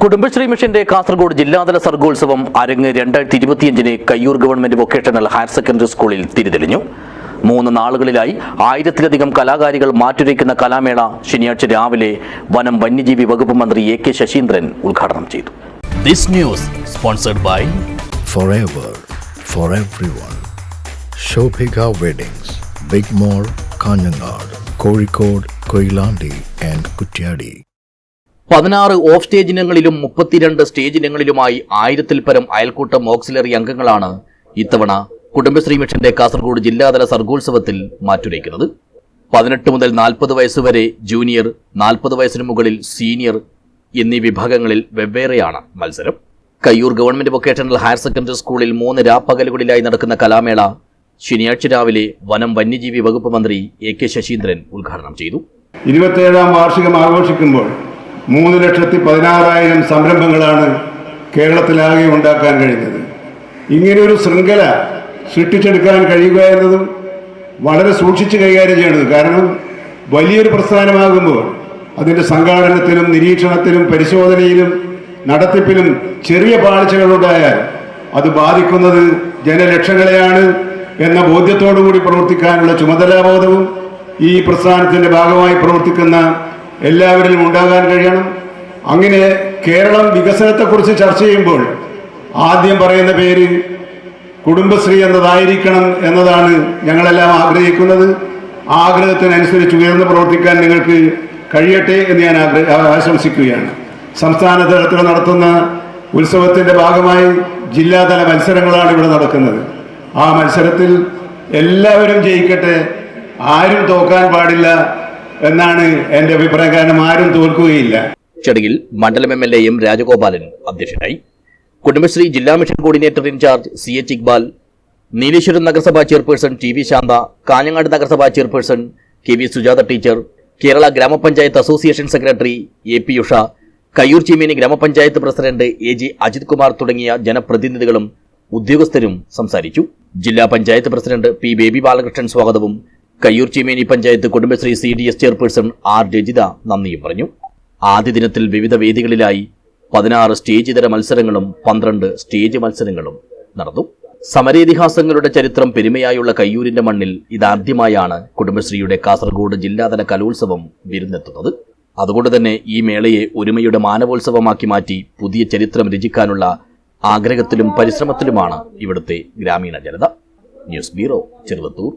കുടുംബശ്രീ മിഷന്റെ കാസർഗോഡ് ജില്ലാതല സർഗോത്സവം അരങ്ങ് 2025 Kayyur government vocational higher secondary സ്കൂളിൽ തിരിതെളിഞ്ഞു. 3 നാളുകളിലായി 1000-ലധികം കലാകാരികൾ മാറ്റുരയ്ക്കുന്ന കലാമേള ശനിയാഴ്ച രാവിലെ വനം വന്യജീവി വകുപ്പ് മന്ത്രി എ കെ ശശീന്ദ്രൻ ഉദ്ഘാടനം ചെയ്തു. This news sponsored by Forever for everyone. Shobhika Weddings, Big Mall, Kanjangad, Kozhikode, Koilandi and Kutyadi. 16 off stage ഇനങ്ങളിലും 32 സ്റ്റേജ് ഇനങ്ങളിലുമായി 1000-ൽ പരം അയൽക്കൂട്ടം ഓക്സിലറി അംഗങ്ങളാണ് ഇത്തവണ കുടുംബശ്രീ മിഷന്റെ കാസർഗോഡ് ജില്ലാതല സർഗോത്സവത്തിൽ മാറ്റുരയ്ക്കുന്നത്. 18 മുതൽ 40 വയസ്സുവരെ ജൂനിയർ, 40 വയസ്സിന് മുകളിൽ സീനിയർ എന്നീ വിഭാഗങ്ങളിൽ വെവ്വേറെയാണ് മത്സരം. Kayyur government vocational higher secondary സ്കൂളിൽ 3 രാപ്പകലുകളിലായി നടക്കുന്ന കലാമേള ശനിയാഴ്ച രാവിലെ വനം വന്യജീവി വകുപ്പ് മന്ത്രി എ കെ ശശീന്ദ്രൻ ഉദ്ഘാടനം ചെയ്തു. 27ാം വാർഷികം ആഘോഷിക്കുമ്പോൾ 3,16,000 സംരംഭങ്ങളാണ് കേരളത്തിലാകെ ഉണ്ടാക്കാൻ കഴിഞ്ഞത്. ഇങ്ങനെയൊരു ശൃംഖല സൃഷ്ടിച്ചെടുക്കാൻ കഴിയുക എന്നതും വളരെ സൂക്ഷിച്ച് കൈകാര്യം ചെയ്യേണ്ടത്. കാരണം വലിയൊരു പ്രസ്ഥാനമാകുമ്പോൾ അതിൻ്റെ സംഘാടനത്തിലും നിരീക്ഷണത്തിലും പരിശോധനയിലും നടത്തിപ്പിലും ചെറിയ പാളിച്ചകളുണ്ടായാൽ അത് ബാധിക്കുന്നത് ജനലക്ഷങ്ങളെയാണ് എന്ന ബോധ്യത്തോടുകൂടി പ്രവർത്തിക്കാനുള്ള ചുമതലാബോധവും ഈ പ്രസ്ഥാനത്തിൻ്റെ ഭാഗമായി പ്രവർത്തിക്കുന്ന എല്ലാവരിലും ഉണ്ടാകാൻ കഴിയണം. അങ്ങനെ കേരളം വികസനത്തെക്കുറിച്ച് ചർച്ച ചെയ്യുമ്പോൾ ആദ്യം പറയുന്ന പേര് കുടുംബശ്രീ എന്നതായിരിക്കണം എന്നതാണ് ഞങ്ങളെല്ലാം ആഗ്രഹിക്കുന്നത്. ആഗ്രഹത്തിനനുസരിച്ച് ഉയർന്ന് പ്രവർത്തിക്കാൻ നിങ്ങൾക്ക് കഴിയട്ടെ എന്ന് ഞാൻ ആശംസിക്കുകയാണ്. സംസ്ഥാന തലത്തിൽ നടത്തുന്ന ഉത്സവത്തിൻ്റെ ഭാഗമായി ജില്ലാതല മത്സരങ്ങളാണ് ഇവിടെ നടക്കുന്നത്. ആ മത്സരത്തിൽ എല്ലാവരും ജയിക്കട്ടെ, ആരും തോക്കാൻ പാടില്ല എന്നാണ് എന്റെ അഭിപ്രായം. കാരണം ആരും തോൽക്കുകയില്ല. ചടങ്ങിൽ മണ്ഡലം MLA എം രാജഗോപാലൻ അധ്യക്ഷനായി. കുടുംബശ്രീ ജില്ലാ mission coordinator in charge CH Iqbal, Nileshwaram നഗരസഭാ ചെയർപേഴ്സൺ TV ശാന്ത, കാഞ്ഞങ്ങാട് നഗരസഭാ chairperson KV Sujatha teacher, Kerala ഗ്രാമപഞ്ചായത്ത് association secretary AP Usha, Kayyur Cheemeni ഗ്രാമപഞ്ചായത്ത് പ്രസിഡന്റ് AG അജിത് കുമാർ തുടങ്ങിയ ജനപ്രതിനിധികളും ഉദ്യോഗസ്ഥരും സംസാരിച്ചു. ജില്ലാ പഞ്ചായത്ത് പ്രസിഡന്റ് P ബേബി ബാലകൃഷ്ണൻ സ്വാഗതവും Kayyur Cheemeni panchayat Kudumbashree CDS chairperson R Rajitha നന്ദിയും പറഞ്ഞു. ആദ്യ ദിനത്തിൽ വിവിധ വേദികളിലായി 16 സ്റ്റേജ് ഇതര മത്സരങ്ങളും 12 സ്റ്റേജ് മത്സരങ്ങളും നടന്നു. സമരേതിഹാസങ്ങളുടെ ചരിത്രം പെരുമയായുള്ള കയ്യൂരിന്റെ മണ്ണിൽ ഇതാദ്യമായാണ് കുടുംബശ്രീയുടെ കാസർഗോഡ് ജില്ലാതല കലോത്സവം വിരുന്നെത്തുന്നത്. അതുകൊണ്ട് തന്നെ ഈ മേളയെ ഒരുമയുടെ മാനവോത്സവമാക്കി മാറ്റി പുതിയ ചരിത്രം രചിക്കാനുള്ള ആഗ്രഹത്തിലും പരിശ്രമത്തിലുമാണ് ഇവിടുത്തെ ഗ്രാമീണ ജനത. News bureau, Cheruvathur.